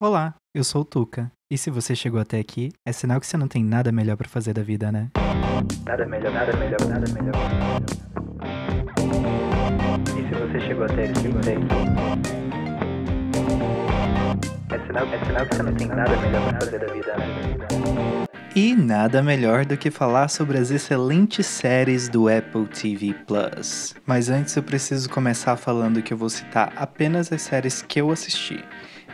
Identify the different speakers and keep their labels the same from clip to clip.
Speaker 1: Olá, eu sou o Tuca. E se você chegou até aqui, é sinal que você não tem nada melhor pra fazer da vida, né?
Speaker 2: Nada melhor. E se você chegou até aqui, é sinal que você não tem nada melhor pra fazer da vida, né?
Speaker 1: E nada melhor do que falar sobre as excelentes séries do Apple TV Plus. Mas antes eu preciso começar falando que eu vou citar apenas as séries que eu assisti.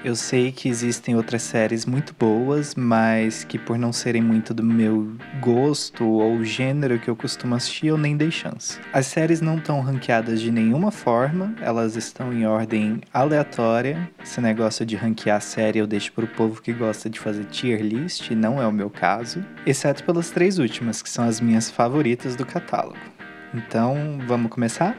Speaker 1: Eu sei que existem outras séries muito boas, mas que por não serem muito do meu gosto ou gênero que eu costumo assistir, eu nem dei chance. As séries não estão ranqueadas de nenhuma forma, elas estão em ordem aleatória. Esse negócio de ranquear série eu deixo pro povo que gosta de fazer tier list, não é o meu caso. Exceto pelas 3 últimas, que são as minhas favoritas do catálogo. Então, vamos começar?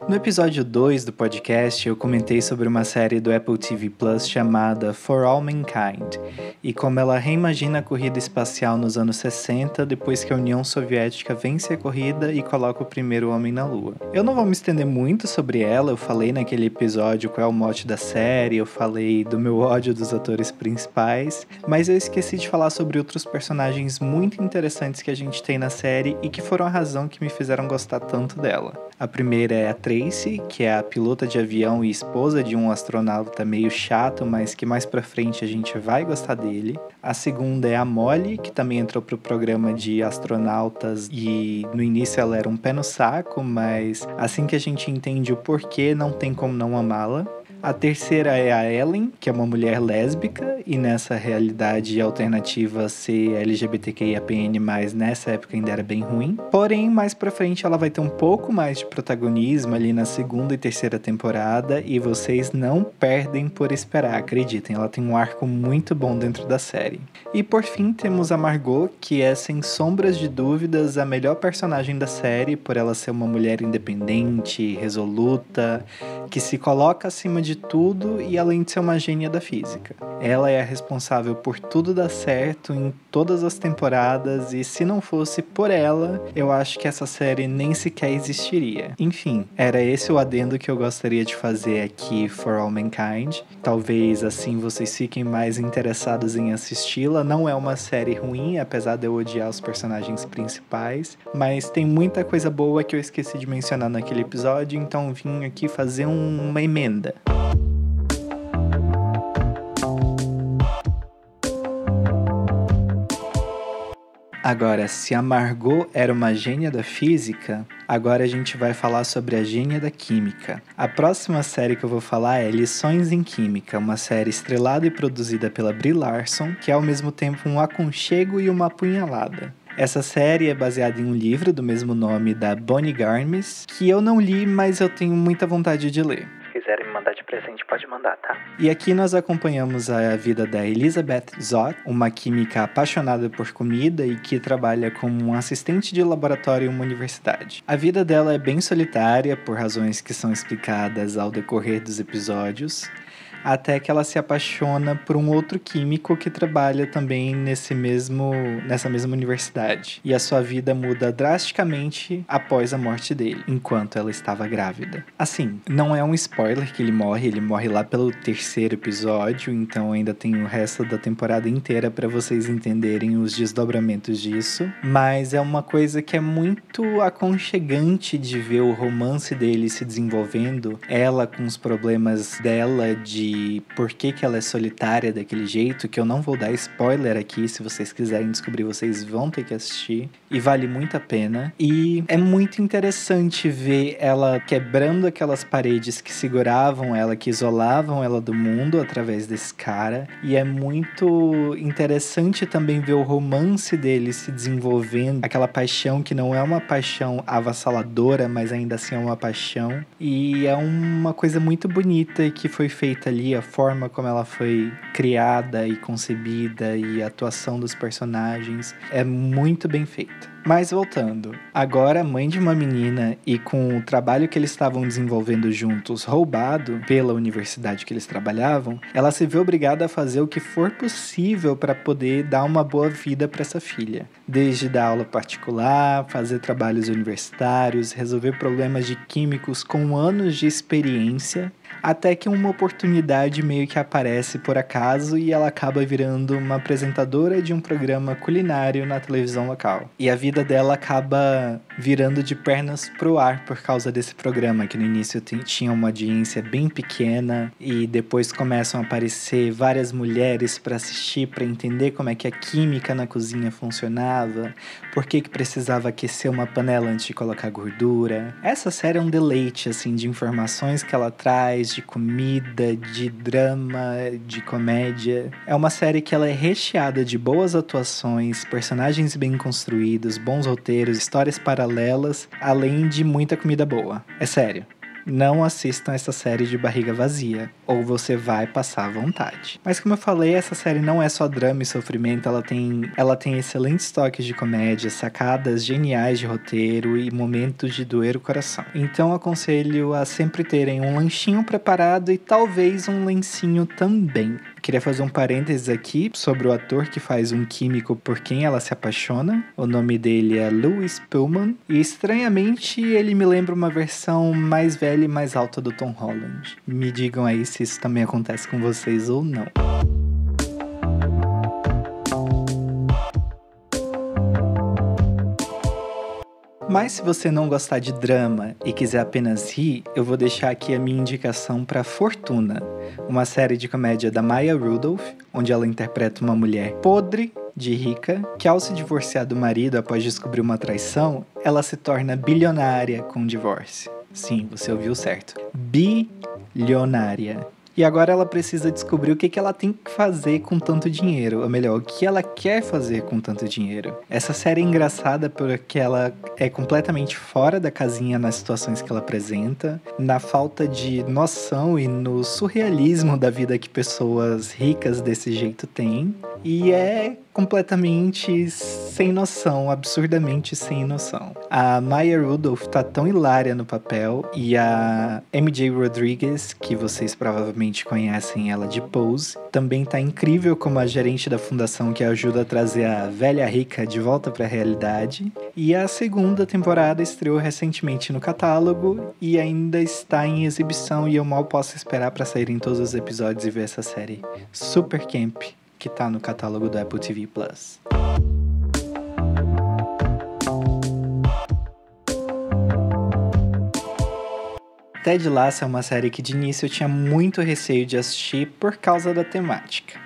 Speaker 1: No episódio 2 do podcast, eu comentei sobre uma série do Apple TV Plus chamada For All Mankind, e como ela reimagina a corrida espacial nos anos 60, depois que a União Soviética vence a corrida e coloca o primeiro homem na Lua. Eu não vou me estender muito sobre ela, eu falei naquele episódio qual é o mote da série, eu falei do meu ódio dos atores principais, mas eu esqueci de falar sobre outros personagens muito interessantes que a gente tem na série e que foram a razão que me fizeram gostar tanto dela. A primeira é a Tracy, que é a pilota de avião e esposa de um astronauta meio chato, mas que mais pra frente a gente vai gostar dele. A segunda é a Molly, que também entrou pro programa de astronautas e no início ela era um pé no saco, mas assim que a gente entende o porquê, não tem como não amá-la. A terceira é a Ellen, que é uma mulher lésbica, e nessa realidade alternativa ser LGBTQIAPN+, nessa época ainda era bem ruim. Porém, mais pra frente ela vai ter um pouco mais de protagonismo ali na segunda e terceira temporada, e vocês não perdem por esperar, acreditem, ela tem um arco muito bom dentro da série. E por fim temos a Margot, que é sem sombras de dúvidas a melhor personagem da série, por ela ser uma mulher independente, resoluta, que se coloca acima de tudo e além de ser uma gênia da física. Ela é a responsável por tudo dar certo em todas as temporadas e se não fosse por ela, eu acho que essa série nem sequer existiria. Enfim, era esse o adendo que eu gostaria de fazer aqui For All Mankind. Talvez assim vocês fiquem mais interessados em assisti-la. Não é uma série ruim, apesar de eu odiar os personagens principais, mas tem muita coisa boa que eu esqueci de mencionar naquele episódio, então vim aqui fazer uma emenda. Agora, se a Margot era uma gênia da física, agora a gente vai falar sobre a gênia da química. A próxima série que eu vou falar é Lições em Química, uma série estrelada e produzida pela Brie Larson, que é ao mesmo tempo um aconchego e uma apunhalada. Essa série é baseada em um livro do mesmo nome da Bonnie Garmis, que eu não li, mas eu tenho muita vontade de ler.
Speaker 2: Se quiserem me mandar de presente, pode mandar, tá?
Speaker 1: E aqui nós acompanhamos a vida da Elizabeth Zott, uma química apaixonada por comida e que trabalha como um assistente de laboratório em uma universidade. A vida dela é bem solitária, por razões que são explicadas ao decorrer dos episódios, até que ela se apaixona por um outro químico que trabalha também nessa mesma universidade. E a sua vida muda drasticamente após a morte dele, enquanto ela estava grávida. Assim, não é um spoiler que ele morre lá pelo 3º episódio, então ainda tem o resto da temporada inteira para vocês entenderem os desdobramentos disso. Mas é uma coisa que é muito aconchegante de ver o romance dele se desenvolvendo, ela com os problemas dela de por que ela é solitária daquele jeito, que eu não vou dar spoiler aqui, se vocês quiserem descobrir, vocês vão ter que assistir, e vale muito a pena. E é muito interessante ver ela quebrando aquelas paredes que seguravam ela, que isolavam ela do mundo através desse cara, e é muito interessante também ver o romance dele se desenvolvendo, aquela paixão que não é uma paixão avassaladora, mas ainda assim é uma paixão, e é uma coisa muito bonita que foi feita ali, a forma como ela foi criada e concebida e a atuação dos personagens é muito bem feita. Mas voltando, agora mãe de uma menina e com o trabalho que eles estavam desenvolvendo juntos roubado pela universidade que eles trabalhavam, ela se vê obrigada a fazer o que for possível para poder dar uma boa vida para essa filha. Desde dar aula particular, fazer trabalhos universitários, resolver problemas de químicos com anos de experiência, até que uma oportunidade meio que aparece por acaso e ela acaba virando uma apresentadora de um programa culinário na televisão local. E a vida dela acaba virando de pernas pro ar por causa desse programa, que no início tinha uma audiência bem pequena e depois começam a aparecer várias mulheres para assistir, para entender como é que a química na cozinha funcionava, por que precisava aquecer uma panela antes de colocar gordura. Essa série é um deleite, assim, de informações que ela traz, de comida, de drama, de comédia. É uma série que ela é recheada de boas atuações, personagens bem construídos, bons roteiros, histórias paralelas, além de muita comida boa. É sério. Não assistam essa série de barriga vazia, ou você vai passar vontade. Mas como eu falei, essa série não é só drama e sofrimento, ela tem excelentes toques de comédia, sacadas geniais de roteiro e momentos de doer o coração. Então aconselho a sempre terem um lanchinho preparado e talvez um lencinho também. Queria fazer um parênteses aqui sobre o ator que faz um químico por quem ela se apaixona. O nome dele é Louis Pullman. E estranhamente ele me lembra uma versão mais velha e mais alta do Tom Holland. Me digam aí se isso também acontece com vocês ou não. Mas se você não gostar de drama e quiser apenas rir, eu vou deixar aqui a minha indicação para Fortuna, uma série de comédia da Maya Rudolph, onde ela interpreta uma mulher podre de rica, que ao se divorciar do marido após descobrir uma traição, ela se torna bilionária com o divórcio. Sim, você ouviu certo. Bilionária. E agora ela precisa descobrir o que ela tem que fazer com tanto dinheiro. Ou melhor, o que ela quer fazer com tanto dinheiro. Essa série é engraçada porque ela é completamente fora da casinha nas situações que ela apresenta, na falta de noção e no surrealismo da vida que pessoas ricas desse jeito têm. E é completamente sem noção, absurdamente sem noção. A Maya Rudolph tá tão hilária no papel e a MJ Rodriguez, que vocês provavelmente conhecem ela de Pose, também tá incrível como a gerente da fundação que ajuda a trazer a velha rica de volta pra realidade. E a segunda temporada estreou recentemente no catálogo e ainda está em exibição e eu mal posso esperar pra sair em todos os episódios e ver essa série super camp que tá no catálogo do Apple TV+. Ted Lasso é uma série que de início eu tinha muito receio de assistir por causa da temática.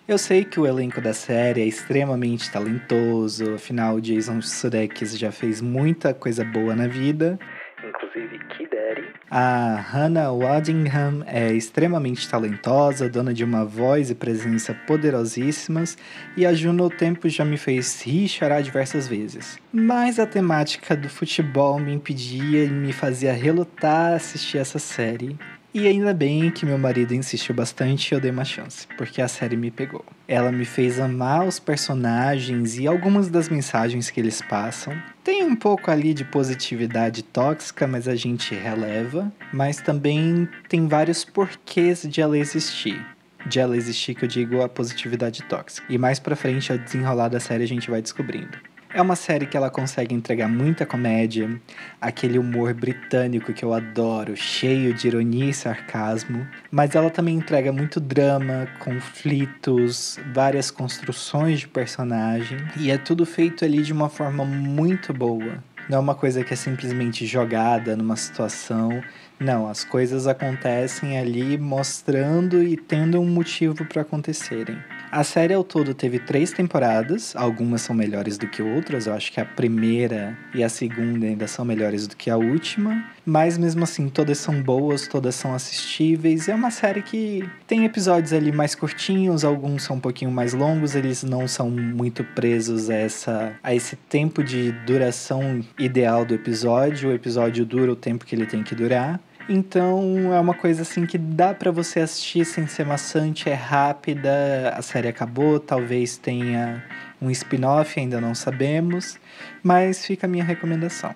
Speaker 1: Eu sei que o elenco da série é extremamente talentoso, afinal Jason Sudeikis já fez muita coisa boa na vida.
Speaker 2: Inclusive Kid Daddy.
Speaker 1: A Hannah Waddingham é extremamente talentosa, dona de uma voz e presença poderosíssimas, e a Juno Tempo já me fez rir e chorar diversas vezes. Mas a temática do futebol me impedia e me fazia relutar a assistir essa série. E ainda bem que meu marido insistiu bastante e eu dei uma chance, porque a série me pegou. Ela me fez amar os personagens e algumas das mensagens que eles passam. Tem um pouco ali de positividade tóxica, mas a gente releva. Mas também tem vários porquês de ela existir. De ela existir, que eu digo a positividade tóxica. E mais pra frente, ao desenrolar da série, a gente vai descobrindo. É uma série que ela consegue entregar muita comédia, aquele humor britânico que eu adoro, cheio de ironia e sarcasmo, mas ela também entrega muito drama, conflitos, várias construções de personagem, e é tudo feito ali de uma forma muito boa. Não é uma coisa que é simplesmente jogada numa situação. Não, as coisas acontecem ali mostrando e tendo um motivo para acontecerem. A série ao todo teve 3 temporadas, algumas são melhores do que outras, eu acho que a primeira e a segunda ainda são melhores do que a última, mas mesmo assim todas são boas, todas são assistíveis, é uma série que tem episódios ali mais curtinhos, alguns são um pouquinho mais longos, eles não são muito presos a esse tempo de duração ideal do episódio, o episódio dura o tempo que ele tem que durar. Então é uma coisa assim que dá pra você assistir sem ser maçante, é rápida, a série acabou, talvez tenha um spin-off, ainda não sabemos, mas fica a minha recomendação.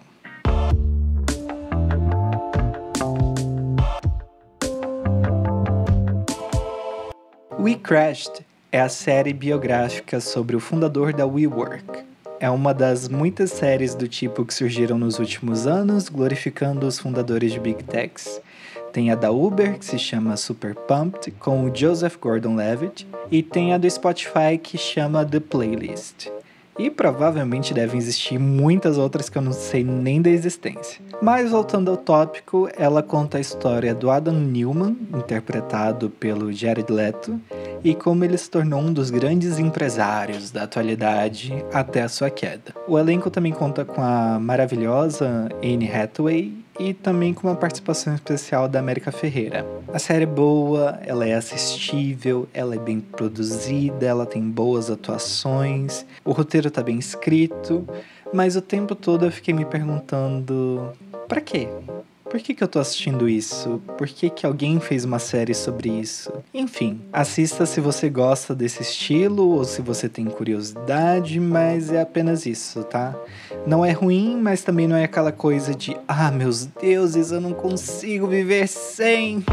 Speaker 1: We Crashed é a série biográfica sobre o fundador da WeWork. É uma das muitas séries do tipo que surgiram nos últimos anos, glorificando os fundadores de Big Techs. Tem a da Uber, que se chama Super Pumped, com o Joseph Gordon-Levitt, e tem a do Spotify, que chama The Playlist. E provavelmente devem existir muitas outras que eu não sei nem da existência. Mas voltando ao tópico, ela conta a história do Adam Newman, interpretado pelo Jared Leto, e como ele se tornou um dos grandes empresários da atualidade até a sua queda. O elenco também conta com a maravilhosa Anne Hathaway e também com uma participação especial da América Ferreira. A série é boa, ela é assistível, ela é bem produzida, ela tem boas atuações, o roteiro tá bem escrito, mas o tempo todo eu fiquei me perguntando, pra quê? Por que eu tô assistindo isso? Por que alguém fez uma série sobre isso? Enfim, assista se você gosta desse estilo ou se você tem curiosidade, mas é apenas isso, tá? Não é ruim, mas também não é aquela coisa de meus deuses, eu não consigo viver sem.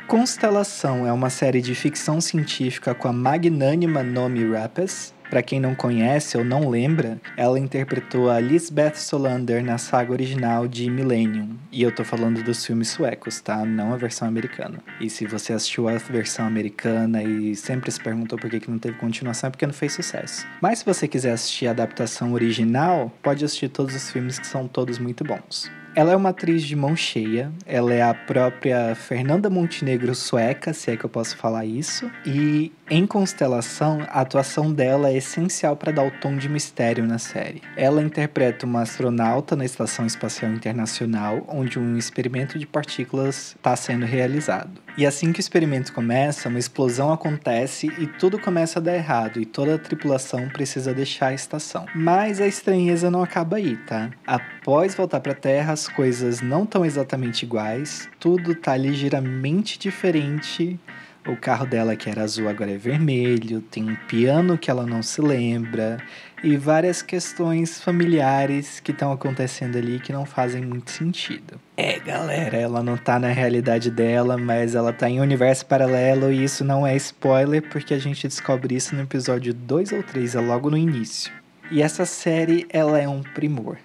Speaker 1: Constelação é uma série de ficção científica com a magnânima Noomi Rapace. Para quem não conhece ou não lembra, ela interpretou a Lisbeth Salander na saga original de Millennium. E eu tô falando dos filmes suecos, tá? Não a versão americana. E se você assistiu a versão americana e sempre se perguntou por que não teve continuação, é porque não fez sucesso. Mas se você quiser assistir a adaptação original, pode assistir todos os filmes que são todos muito bons. Ela é uma atriz de mão cheia, ela é a própria Fernanda Montenegro sueca, se é que eu posso falar isso. E em Constelação, a atuação dela é essencial para dar o tom de mistério na série. Ela interpreta uma astronauta na Estação Espacial Internacional, onde um experimento de partículas está sendo realizado. E assim que o experimento começa, uma explosão acontece e tudo começa a dar errado, e toda a tripulação precisa deixar a estação. Mas a estranheza não acaba aí, tá? Após voltar para a Terra, as coisas não estão exatamente iguais, tudo tá ligeiramente diferente. O carro dela, que era azul, agora é vermelho, tem um piano que ela não se lembra, e várias questões familiares que estão acontecendo ali que não fazem muito sentido. Galera, ela não tá na realidade dela, mas ela tá em um universo paralelo, e isso não é spoiler, porque a gente descobre isso no episódio 2 ou 3, é logo no início. E essa série, ela é um primor.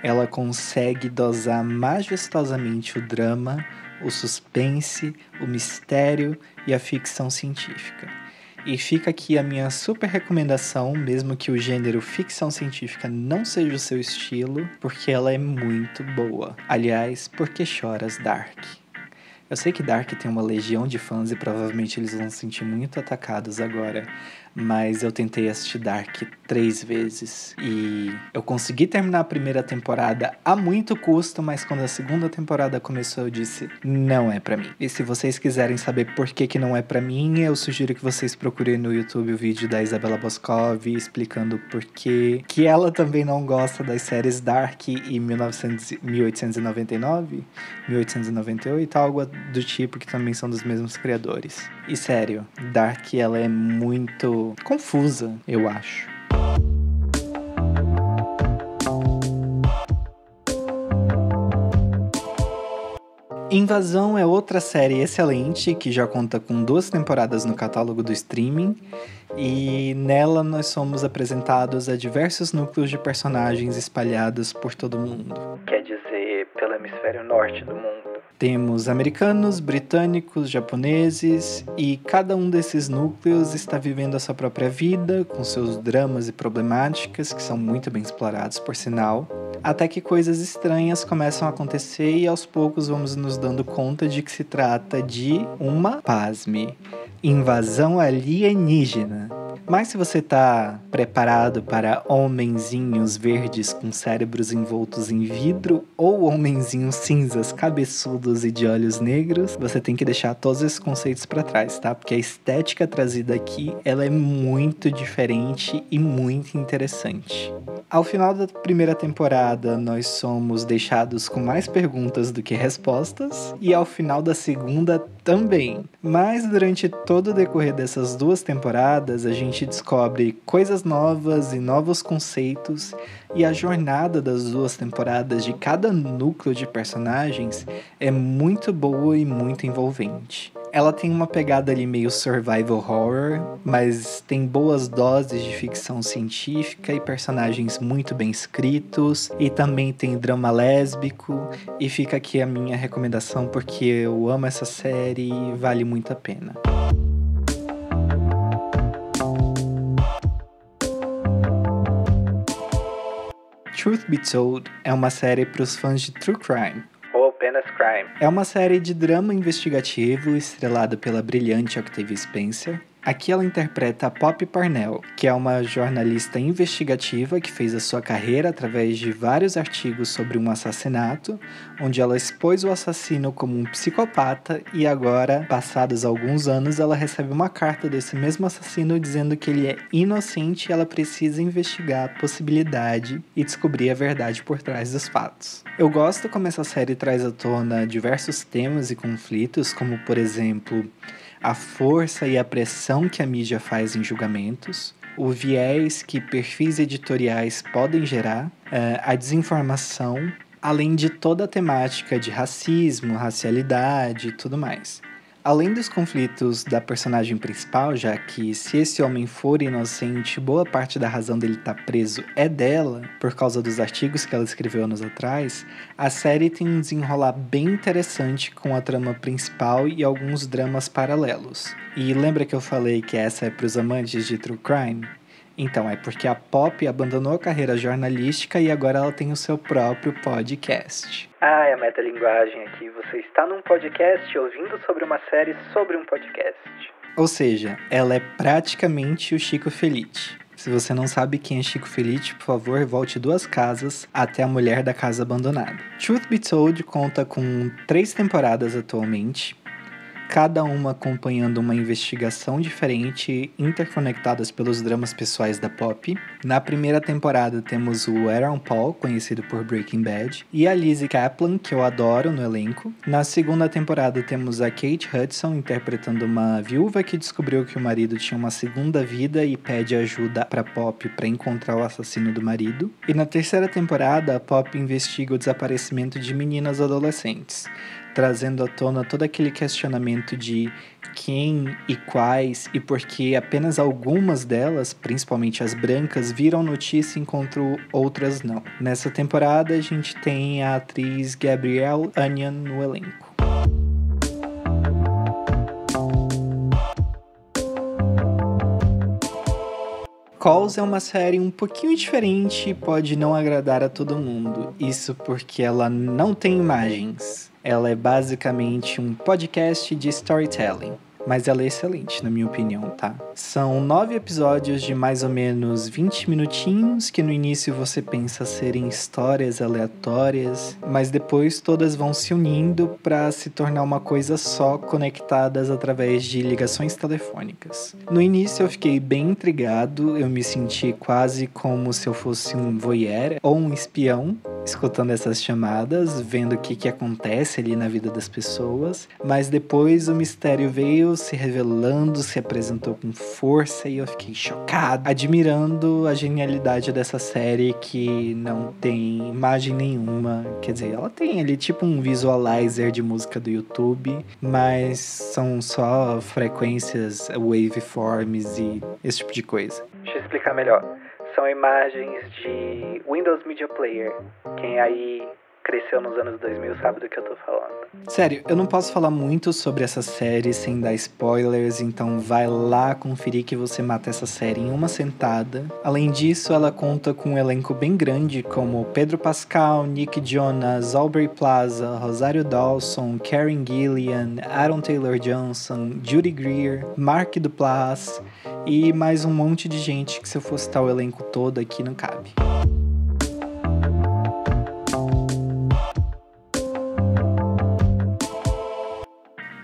Speaker 1: Ela consegue dosar majestosamente o drama, o suspense, o mistério e a ficção científica. E fica aqui a minha super recomendação, mesmo que o gênero ficção científica não seja o seu estilo, porque ela é muito boa. Aliás, Por que choras, Dark? Eu sei que Dark tem uma legião de fãs e provavelmente eles vão se sentir muito atacados agora, mas eu tentei assistir Dark 3 vezes e eu consegui terminar a primeira temporada a muito custo, mas quando a segunda temporada começou eu disse, não é pra mim. E se vocês quiserem saber por que não é pra mim, eu sugiro que vocês procurem no YouTube o vídeo da Isabela Boscov explicando por que ela também não gosta das séries Dark e 1899, 1898, algo do tipo, que também são dos mesmos criadores. E sério, Dark, ela é muito confusa, eu acho. Invasão é outra série excelente que já conta com 2 temporadas no catálogo do streaming, e nela nós somos apresentados a diversos núcleos de personagens espalhados por todo o mundo.
Speaker 2: Quer dizer, pelo hemisfério norte do mundo.
Speaker 1: Temos americanos, britânicos, japoneses, e cada um desses núcleos está vivendo a sua própria vida, com seus dramas e problemáticas, que são muito bem explorados, por sinal, até que coisas estranhas começam a acontecer e aos poucos vamos nos dando conta de que se trata de uma, pasme, invasão alienígena. Mas se você tá preparado para homenzinhos verdes com cérebros envoltos em vidro ou homenzinhos cinzas, cabeçudos e de olhos negros, você tem que deixar todos esses conceitos para trás, tá? Porque a estética trazida aqui, ela é muito diferente e muito interessante. Ao final da primeira temporada, nós somos deixados com mais perguntas do que respostas, e ao final da segunda também. Mas durante todo o decorrer dessas 2 temporadas, a gente descobre coisas novas e novos conceitos, e a jornada das 2 temporadas de cada núcleo de personagens é muito boa e muito envolvente. Ela tem uma pegada ali meio survival horror, mas tem boas doses de ficção científica e personagens muito bem escritos, e também tem drama lésbico, e fica aqui a minha recomendação porque eu amo essa série e vale muito a pena. Truth Be Told é uma série para os fãs de True Crime.
Speaker 2: Ou apenas crime.
Speaker 1: É uma série de drama investigativo estrelada pela brilhante Octavia Spencer. Aqui ela interpreta a Poppy Parnell, que é uma jornalista investigativa que fez a sua carreira através de vários artigos sobre um assassinato, onde ela expôs o assassino como um psicopata, e agora, passados alguns anos, ela recebe uma carta desse mesmo assassino dizendo que ele é inocente e ela precisa investigar a possibilidade e descobrir a verdade por trás dos fatos. Eu gosto como essa série traz à tona diversos temas e conflitos, como por exemplo, a força e a pressão que a mídia faz em julgamentos, o viés que perfis editoriais podem gerar, a desinformação, além de toda a temática de racismo, racialidade e tudo mais. Além dos conflitos da personagem principal, já que se esse homem for inocente, boa parte da razão dele estar preso é dela, por causa dos artigos que ela escreveu anos atrás, a série tem um desenrolar bem interessante com a trama principal e alguns dramas paralelos. E lembra que eu falei que essa é para os amantes de True Crime? Então, é porque a Poppy abandonou a carreira jornalística e agora ela tem o seu próprio podcast.
Speaker 2: É a metalinguagem aqui. Você está num podcast ouvindo sobre uma série sobre um podcast.
Speaker 1: Ou seja, ela é praticamente o Chico Felice. Se você não sabe quem é Chico Felice, por favor, volte 2 casas até a Mulher da Casa Abandonada. Truth Be Told conta com 3 temporadas atualmente, cada uma acompanhando uma investigação diferente, interconectadas pelos dramas pessoais da Poppy. Na primeira temporada temos o Aaron Paul, conhecido por Breaking Bad, e a Lizzie Kaplan, que eu adoro no elenco. Na segunda temporada temos a Kate Hudson, interpretando uma viúva que descobriu que o marido tinha uma segunda vida e pede ajuda para Poppy para encontrar o assassino do marido. E na terceira temporada, a Poppy investiga o desaparecimento de meninas adolescentes, trazendo à tona todo aquele questionamento de quem e quais e por que apenas algumas delas, principalmente as brancas, viram notícia enquanto outras não. Nessa temporada a gente tem a atriz Gabrielle Union no elenco. Calls é uma série um pouquinho diferente e pode não agradar a todo mundo. Isso porque ela não tem imagens. Ela é basicamente um podcast de storytelling. Mas ela é excelente, na minha opinião, tá? São 9 episódios de mais ou menos 20 minutinhos, que no início você pensa serem histórias aleatórias, mas depois todas vão se unindo para se tornar uma coisa só, conectadas através de ligações telefônicas. No início eu fiquei bem intrigado, eu me senti quase como se eu fosse um voyeur ou um espião, escutando essas chamadas, vendo o que acontece ali na vida das pessoas, mas depois o mistério veio se revelando, se apresentou com força e eu fiquei chocado, admirando a genialidade dessa série que não tem imagem nenhuma. Quer dizer, ela tem ali tipo um visualizer de música do YouTube, mas são só frequências, waveforms e esse tipo de coisa.
Speaker 2: Deixa eu explicar melhor. São imagens de Windows Media Player. Quem aí cresceu nos anos 2000 sabe do que eu tô falando.
Speaker 1: Sério, eu não posso falar muito sobre essa série sem dar spoilers, então vai lá conferir que você mata essa série em uma sentada. Além disso, ela conta com um elenco bem grande, como Pedro Pascal, Nick Jonas, Aubrey Plaza, Rosário Dawson, Karen Gillian, Aaron Taylor-Johnson, Judy Greer, Mark Duplass e mais um monte de gente que se eu fosse citar o elenco todo aqui não cabe.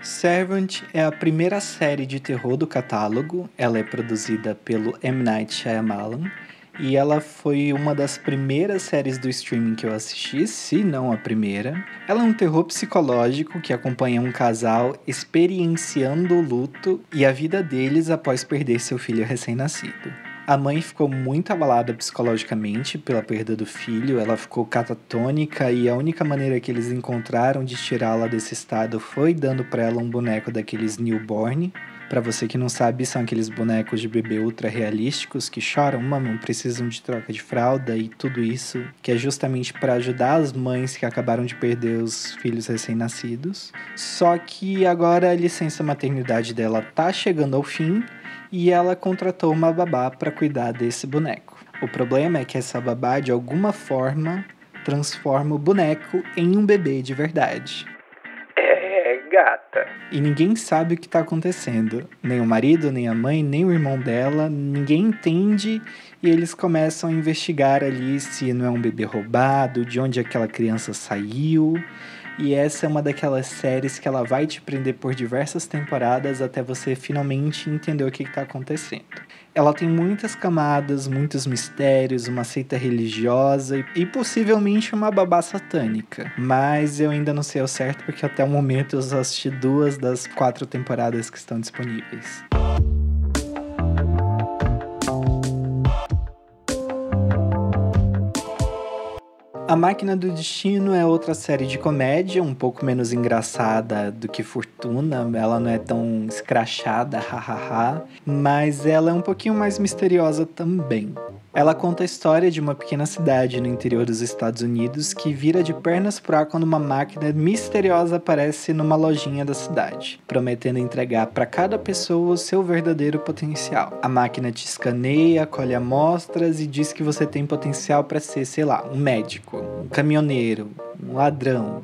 Speaker 1: Servant é a primeira série de terror do catálogo. Ela é produzida pelo M. Night Shyamalan e ela foi uma das primeiras séries do streaming que eu assisti, se não a primeira. Ela é um terror psicológico que acompanha um casal experienciando o luto e a vida deles após perder seu filho recém-nascido. A mãe ficou muito abalada psicologicamente pela perda do filho, ela ficou catatônica e a única maneira que eles encontraram de tirá-la desse estado foi dando para ela um boneco daqueles newborn. Para você que não sabe, são aqueles bonecos de bebê ultra realísticos que choram, mamam, precisam de troca de fralda e tudo isso, que é justamente para ajudar as mães que acabaram de perder os filhos recém-nascidos. Só que agora a licença maternidade dela tá chegando ao fim e ela contratou uma babá para cuidar desse boneco. O problema é que essa babá, de alguma forma, transforma o boneco em um bebê de verdade.
Speaker 2: Gata.
Speaker 1: E ninguém sabe o que está acontecendo. Nem o marido, nem a mãe, nem o irmão dela. Ninguém entende e eles começam a investigar ali se não é um bebê roubado, de onde aquela criança saiu. E essa é uma daquelas séries que ela vai te prender por diversas temporadas até você finalmente entender o que está acontecendo. Ela tem muitas camadas, muitos mistérios, uma seita religiosa e possivelmente uma babá satânica. Mas eu ainda não sei ao certo porque até o momento eu só assisti 2 das 4 temporadas que estão disponíveis. A Máquina do Destino é outra série de comédia, um pouco menos engraçada do que Fortuna. Ela não é tão escrachada, hahaha, mas ela é um pouquinho mais misteriosa também. Ela conta a história de uma pequena cidade no interior dos Estados Unidos que vira de pernas pro ar quando uma máquina misteriosa aparece numa lojinha da cidade, prometendo entregar para cada pessoa o seu verdadeiro potencial. A máquina te escaneia, colhe amostras e diz que você tem potencial para ser, sei lá, um médico, um caminhoneiro, um ladrão.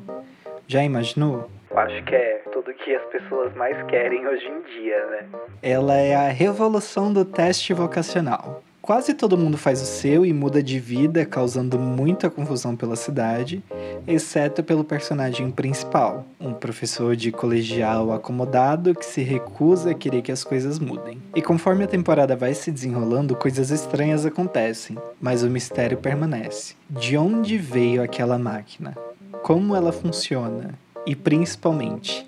Speaker 1: Já imaginou?
Speaker 2: Eu acho que é tudo que as pessoas mais querem hoje em dia, né?
Speaker 1: Ela é a revolução do teste vocacional. Quase todo mundo faz o seu e muda de vida, causando muita confusão pela cidade, exceto pelo personagem principal, um professor de colegial acomodado que se recusa a querer que as coisas mudem. E conforme a temporada vai se desenrolando, coisas estranhas acontecem, mas o mistério permanece. De onde veio aquela máquina? Como ela funciona? E principalmente,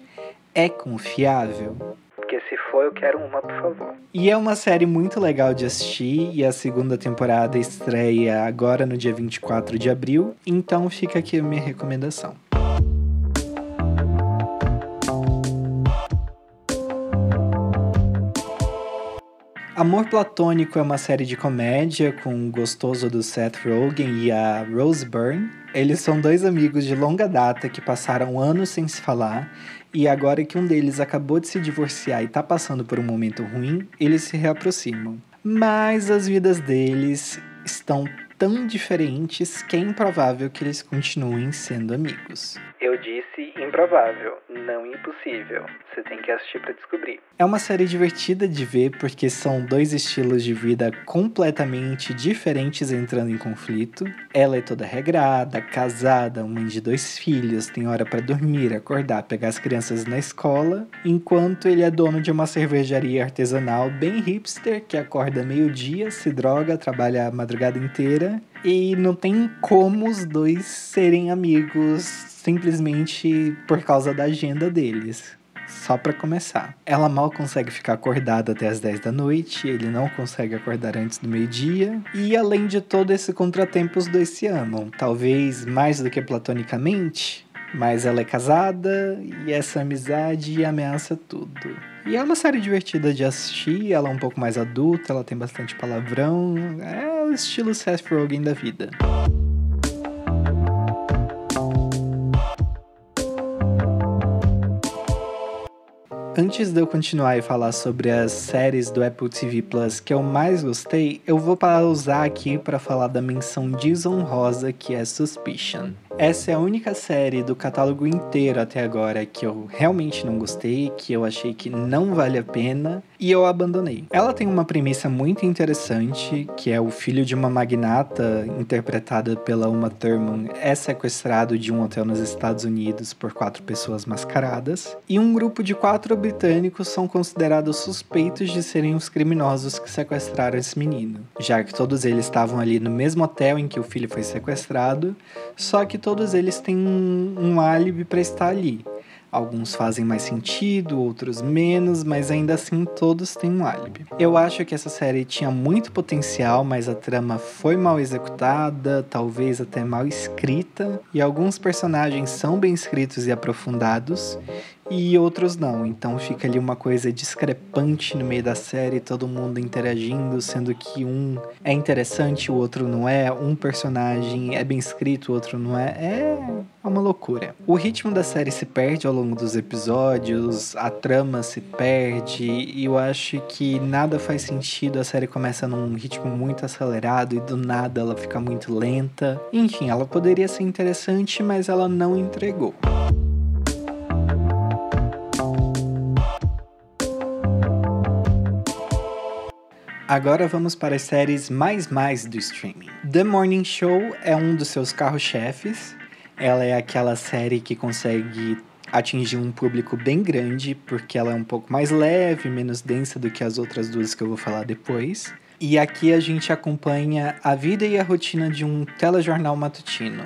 Speaker 1: é confiável?
Speaker 2: Porque se for, eu quero uma, por favor.
Speaker 1: E é uma série muito legal de assistir e a segunda temporada estreia agora no dia 24 de abril, então fica aqui a minha recomendação. Amor Platônico é uma série de comédia com o gostoso do Seth Rogen e a Rose Byrne. Eles são 2 amigos de longa data que passaram anos sem se falar e agora que um deles acabou de se divorciar e tá passando por um momento ruim, eles se reaproximam. Mas as vidas deles estão tão diferentes que é improvável que eles continuem sendo amigos.
Speaker 2: Eu disse improvável, não impossível. Você tem que assistir pra descobrir.
Speaker 1: É uma série divertida de ver porque são 2 estilos de vida completamente diferentes entrando em conflito. Ela é toda regrada, casada, mãe de 2 filhos, tem hora pra dormir, acordar, pegar as crianças na escola, enquanto ele é dono de uma cervejaria artesanal bem hipster que acorda meio-dia, se droga, trabalha a madrugada inteira e não tem como os 2 serem amigos simplesmente por causa da agenda deles. Só pra começar. Ela mal consegue ficar acordada até as 10 da noite, ele não consegue acordar antes do meio-dia. E além de todo esse contratempo, os 2 se amam. Talvez mais do que platonicamente, mas ela é casada e essa amizade ameaça tudo. E é uma série divertida de assistir, ela é um pouco mais adulta, ela tem bastante palavrão. É o estilo Seth Rogen da vida. Antes de eu continuar e falar sobre as séries do Apple TV Plus que eu mais gostei, eu vou pausar aqui para falar da menção desonrosa que é Suspicion. Essa é a única série do catálogo inteiro até agora que eu realmente não gostei, que eu achei que não vale a pena e eu abandonei. Ela tem uma premissa muito interessante, que é o filho de uma magnata, interpretada pela Uma Thurman, é sequestrado de um hotel nos Estados Unidos por 4 pessoas mascaradas, e um grupo de 4 britânicos são considerados suspeitos de serem os criminosos que sequestraram esse menino, já que todos eles estavam ali no mesmo hotel em que o filho foi sequestrado, só que todos eles têm um álibi para estar ali. Alguns fazem mais sentido, outros menos, mas ainda assim todos têm um álibi. Eu acho que essa série tinha muito potencial, mas a trama foi mal executada, talvez até mal escrita, e alguns personagens são bem escritos e aprofundados, e outros não. Então fica ali uma coisa discrepante no meio da série, todo mundo interagindo, sendo que um é interessante, o outro não é, um personagem é bem escrito, o outro não é. É uma loucura. O ritmo da série se perde ao longo dos episódios, a trama se perde, e eu acho que nada faz sentido. A série começa num ritmo muito acelerado e do nada ela fica muito lenta. Enfim, ela poderia ser interessante, mas ela não entregou. Agora vamos para as séries mais do streaming. The Morning Show é um dos seus carro-chefes. Ela é aquela série que consegue atingir um público bem grande, porque ela é um pouco mais leve, menos densa do que as outras duas que eu vou falar depois. E aqui a gente acompanha a vida e a rotina de um telejornal matutino.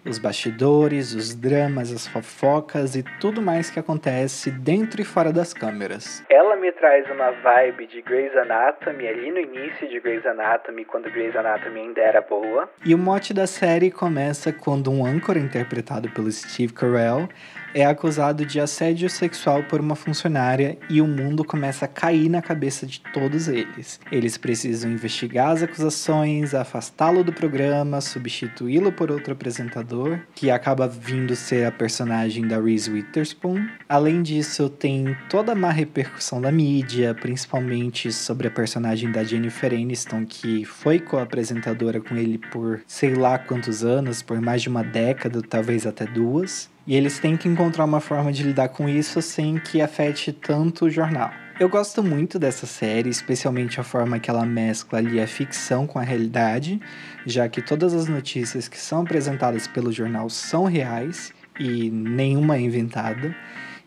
Speaker 1: Os bastidores, os dramas, as fofocas e tudo mais que acontece dentro e fora das câmeras.
Speaker 2: Ela me traz uma vibe de Grey's Anatomy, ali no início de Grey's Anatomy, quando Grey's Anatomy ainda era boa.
Speaker 1: E o mote da série começa quando um âncora, interpretado pelo Steve Carell, é acusado de assédio sexual por uma funcionária e o mundo começa a cair na cabeça de todos eles. Eles precisam investigar as acusações, afastá-lo do programa, substituí-lo por outro apresentador, que acaba vindo ser a personagem da Reese Witherspoon. Além disso, tem toda a má repercussão da mídia, principalmente sobre a personagem da Jennifer Aniston, que foi co-apresentadora com ele por sei lá quantos anos, por mais de uma década, talvez até 2. E eles têm que encontrar uma forma de lidar com isso sem que afete tanto o jornal. Eu gosto muito dessa série, especialmente a forma que ela mescla ali a ficção com a realidade, já que todas as notícias que são apresentadas pelo jornal são reais e nenhuma é inventada.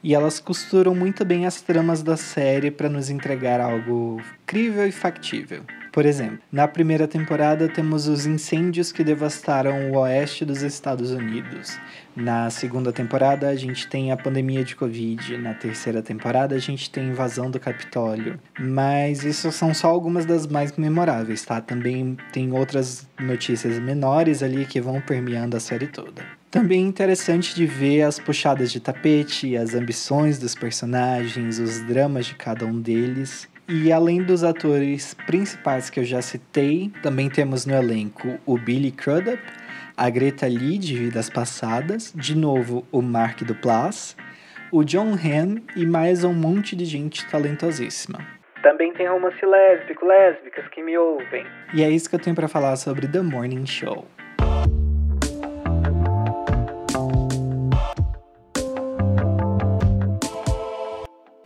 Speaker 1: E elas costuram muito bem as tramas da série para nos entregar algo crível e factível. Por exemplo, na primeira temporada temos os incêndios que devastaram o oeste dos Estados Unidos. Na segunda temporada a gente tem a pandemia de Covid. Na terceira temporada a gente tem a invasão do Capitólio. Mas isso são só algumas das mais memoráveis, tá? Também tem outras notícias menores ali que vão permeando a série toda. Também é interessante de ver as puxadas de tapete, as ambições dos personagens, os dramas de cada um deles. E além dos atores principais que eu já citei, também temos no elenco o Billy Crudup, a Greta Lee de Vidas Passadas, de novo o Mark Duplass, o John Hamm e mais um monte de gente talentosíssima.
Speaker 2: Também tem romance lésbico, lésbicas que me ouvem.
Speaker 1: E é isso que eu tenho para falar sobre The Morning Show.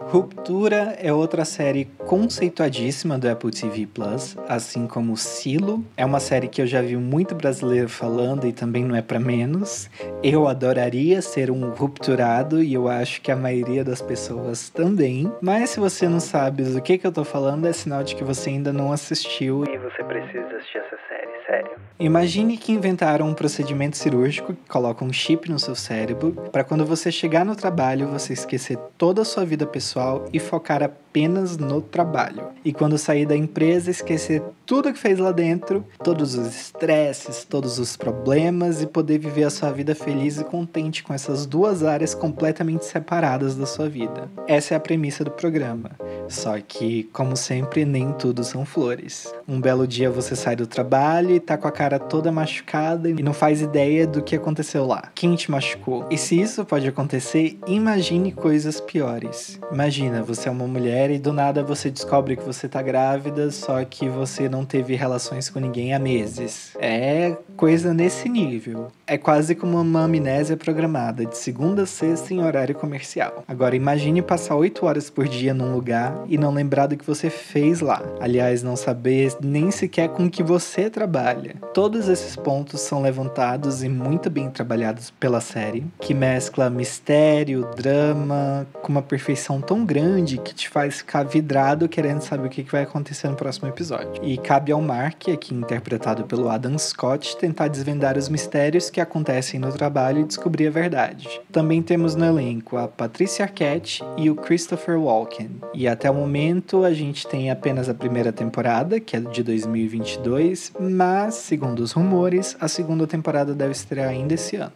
Speaker 1: Ruptura é outra série conceituadíssima do Apple TV Plus, assim como Silo. É uma série que eu já vi muito brasileiro falando e também não é pra menos. Eu adoraria ser um rupturado e eu acho que a maioria das pessoas também. Mas se você não sabe do que eu tô falando, é sinal de que você ainda não assistiu.
Speaker 2: E você precisa assistir essa série, sério.
Speaker 1: Imagine que inventaram um procedimento cirúrgico que coloca um chip no seu cérebro para quando você chegar no trabalho, você esquecer toda a sua vida pessoal e focar apenas no trabalho. E quando sair da empresa, esquecer tudo que fez lá dentro, todos os estresses, todos os problemas e poder viver a sua vida feliz e contente com essas duas áreas completamente separadas da sua vida. Essa é a premissa do programa. Só que, como sempre, nem tudo são flores. Um belo dia você sai do trabalho e tá com a cara toda machucada e não faz ideia do que aconteceu lá. Quem te machucou? E se isso pode acontecer, imagine coisas piores. Imagina, você é uma mulher e do nada você descobre que você tá grávida, só que você não teve relações com ninguém há meses. É coisa nesse nível. É quase como uma amnésia programada, de segunda a sexta em horário comercial. Agora imagine passar 8 horas por dia num lugar e não lembrar do que você fez lá. Aliás, não saber nem sequer com que você trabalha. Todos esses pontos são levantados e muito bem trabalhados pela série, que mescla mistério, drama, com uma perfeição tão grande que te faz ficar vidrado querendo saber o que vai acontecer no próximo episódio. E cabe ao Mark, aqui interpretado pelo Adam Scott, tentar desvendar os mistérios que acontecem no trabalho e descobrir a verdade. Também temos no elenco a Patricia Arquette e o Christopher Walken. E até o momento a gente tem apenas a primeira temporada, que é de 2022, mas, segundo os rumores, a segunda temporada deve estrear ainda esse ano.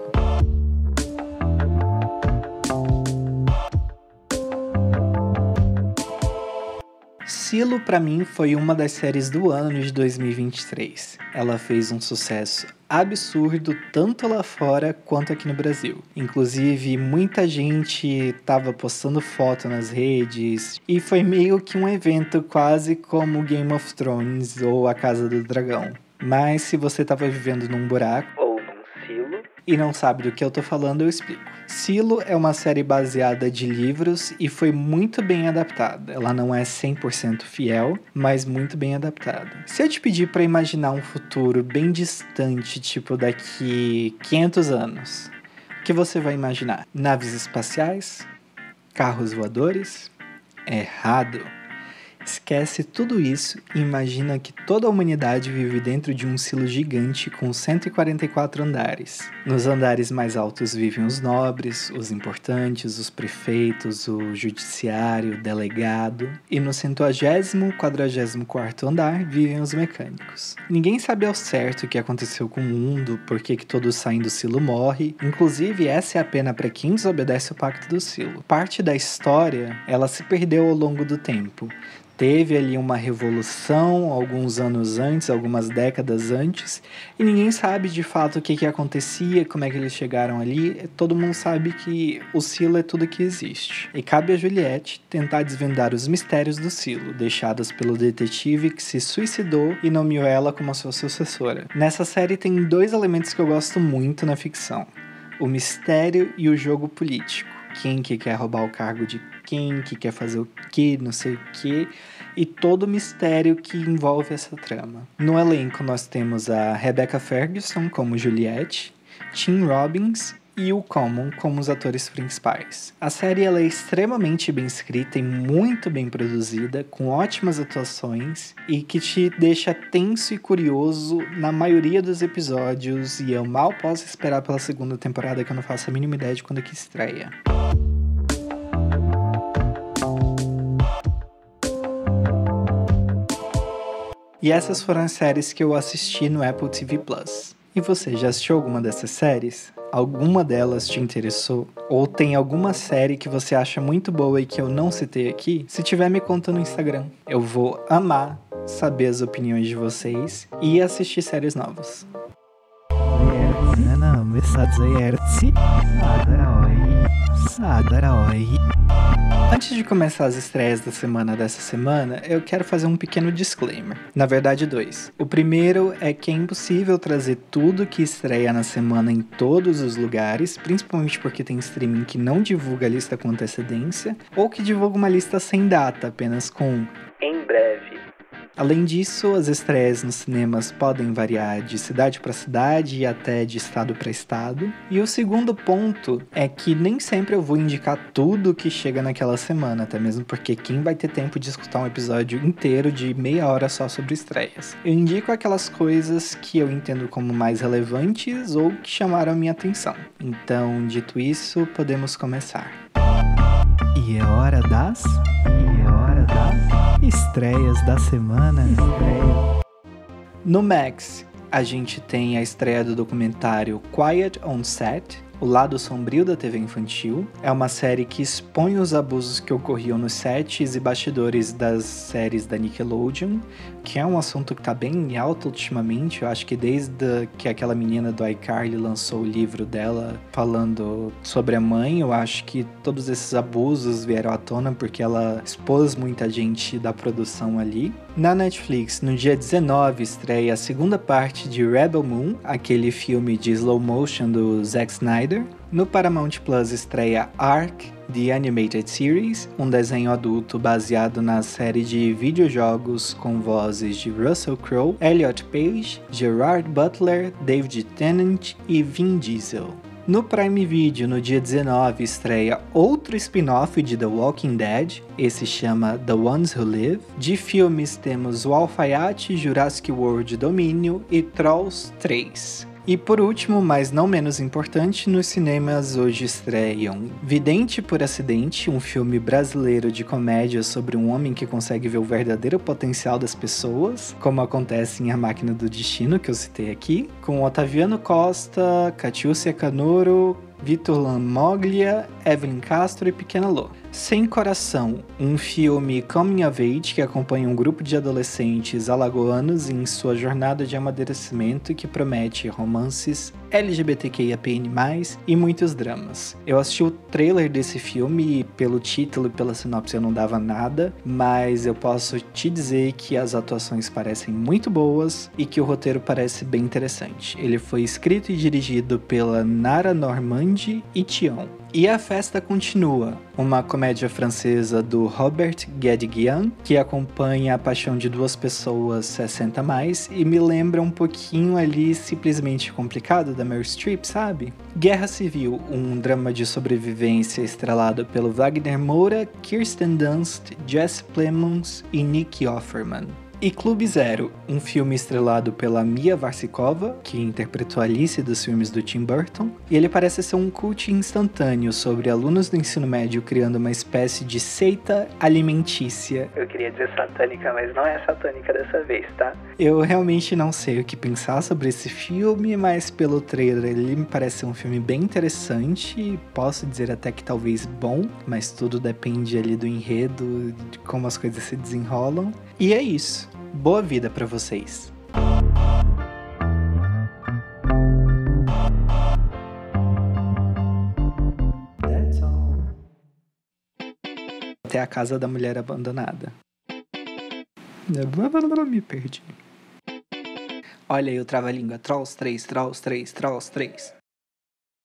Speaker 1: Silo, pra mim, foi uma das séries do ano de 2023. Ela fez um sucesso absurdo tanto lá fora quanto aqui no Brasil. Inclusive, muita gente tava postando foto nas redes e foi meio que um evento quase como Game of Thrones ou A Casa do Dragão. Mas se você tava vivendo num buraco
Speaker 2: ou num silo
Speaker 1: e não sabe do que eu tô falando, eu explico. Silo é uma série baseada de livros e foi muito bem adaptada. Ela não é 100% fiel, mas muito bem adaptada. Se eu te pedir para imaginar um futuro bem distante, tipo daqui 500 anos, o que você vai imaginar? Naves espaciais? Carros voadores? Errado! Esquece tudo isso e imagina que toda a humanidade vive dentro de um silo gigante com 144 andares. Nos andares mais altos vivem os nobres, os importantes, os prefeitos, o judiciário, o delegado. E no 150º, 44º andar vivem os mecânicos. Ninguém sabe ao certo o que aconteceu com o mundo, por que todos saem do silo morrem. Inclusive, essa é a pena para quem desobedece o pacto do silo. Parte da história, ela se perdeu ao longo do tempo. Teve ali uma revolução alguns anos antes, algumas décadas antes, e ninguém sabe de fato o que acontecia, como é que eles chegaram ali. Todo mundo sabe que o silo é tudo que existe. E cabe a Juliette tentar desvendar os mistérios do silo, deixados pelo detetive que se suicidou e nomeou ela como a sua sucessora. Nessa série tem 2 elementos que eu gosto muito na ficção: o mistério e o jogo político. Quem que quer roubar o cargo de quem, que quer fazer o que, não sei o que, e todo o mistério que envolve essa trama. No elenco nós temos a Rebecca Ferguson como Juliette, Tim Robbins e o Common como os atores principais. A série ela é extremamente bem escrita e muito bem produzida, com ótimas atuações e que te deixa tenso e curioso na maioria dos episódios, e eu mal posso esperar pela segunda temporada, que eu não faço a mínima ideia de quando é que estreia. E essas foram as séries que eu assisti no Apple TV+. E você, já assistiu alguma dessas séries? Alguma delas te interessou? Ou tem alguma série que você acha muito boa e que eu não citei aqui? Se tiver, me conta no Instagram. Eu vou amar saber as opiniões de vocês e assistir séries novas. Antes de começar as estreias da semana dessa semana, eu quero fazer um pequeno disclaimer. Na verdade, 2. O primeiro é que é impossível trazer tudo que estreia na semana em todos os lugares, principalmente porque tem streaming que não divulga a lista com antecedência, ou que divulga uma lista sem data, apenas com
Speaker 2: em breve.
Speaker 1: Além disso, as estreias nos cinemas podem variar de cidade para cidade e até de estado para estado. E o segundo ponto é que nem sempre eu vou indicar tudo que chega naquela semana, até mesmo porque quem vai ter tempo de escutar um episódio inteiro de meia hora só sobre estreias? Eu indico aquelas coisas que eu entendo como mais relevantes ou que chamaram a minha atenção. Então, dito isso, podemos começar. E é hora das estreias da semana. No Max, a gente tem a estreia do documentário Quiet on Set, o lado sombrio da TV infantil. É uma série que expõe os abusos que ocorriam nos sets e bastidores das séries da Nickelodeon, que é um assunto que tá bem em alta ultimamente. Eu acho que desde que aquela menina do iCarly lançou o livro dela falando sobre a mãe, eu acho que todos esses abusos vieram à tona porque ela expôs muita gente da produção ali. Na Netflix, no dia 19, estreia a segunda parte de Rebel Moon, aquele filme de slow motion do Zack Snyder. No Paramount Plus estreia Ark, The Animated Series, um desenho adulto baseado na série de videojogos com vozes de Russell Crowe, Elliot Page, Gerard Butler, David Tennant e Vin Diesel. No Prime Video, no dia 19, estreia outro spin-off de The Walking Dead, esse chama The Ones Who Live. De filmes temos O Alfaiate, Jurassic World Domínio e Trolls 3. E por último, mas não menos importante, nos cinemas hoje estreiam Vidente por Acidente, um filme brasileiro de comédia sobre um homem que consegue ver o verdadeiro potencial das pessoas, como acontece em A Máquina do Destino, que eu citei aqui, com Otaviano Costa, Catiúcia Canoro, Vitor Lamoglia, Evelyn Castro e Pequena Lô. Sem Coração, um filme coming of age que acompanha um grupo de adolescentes alagoanos em sua jornada de amadurecimento que promete romances LGBTQIAPN+, e muitos dramas. Eu assisti o trailer desse filme e pelo título e pela sinopse eu não dava nada, mas eu posso te dizer que as atuações parecem muito boas e que o roteiro parece bem interessante. Ele foi escrito e dirigido pela Nara Normandi e Thion. E A Festa Continua, uma comédia francesa do Robert Guédiguian, que acompanha a paixão de duas pessoas 60+, e me lembra um pouquinho ali Simplesmente Complicado, da Meryl Streep, sabe? Guerra Civil, um drama de sobrevivência estrelado pelo Wagner Moura, Kirsten Dunst, Jesse Plemons e Nick Offerman. E Clube Zero, um filme estrelado pela Mia Wasikova, que interpretou Alice dos filmes do Tim Burton, e ele parece ser um cult instantâneo sobre alunos do ensino médio criando uma espécie de seita alimentícia.
Speaker 2: Eu queria dizer satânica, mas não é satânica dessa vez, tá?
Speaker 1: Eu realmente não sei o que pensar sobre esse filme, mas pelo trailer ele me parece ser um filme bem interessante, posso dizer até que talvez bom, mas tudo depende ali do enredo, de como as coisas se desenrolam. E é isso. Boa vida pra vocês! Até a Casa da Mulher Abandonada. Me perdi. Olha aí o trava-língua. Trolls 3, Trolls 3, Trolls 3.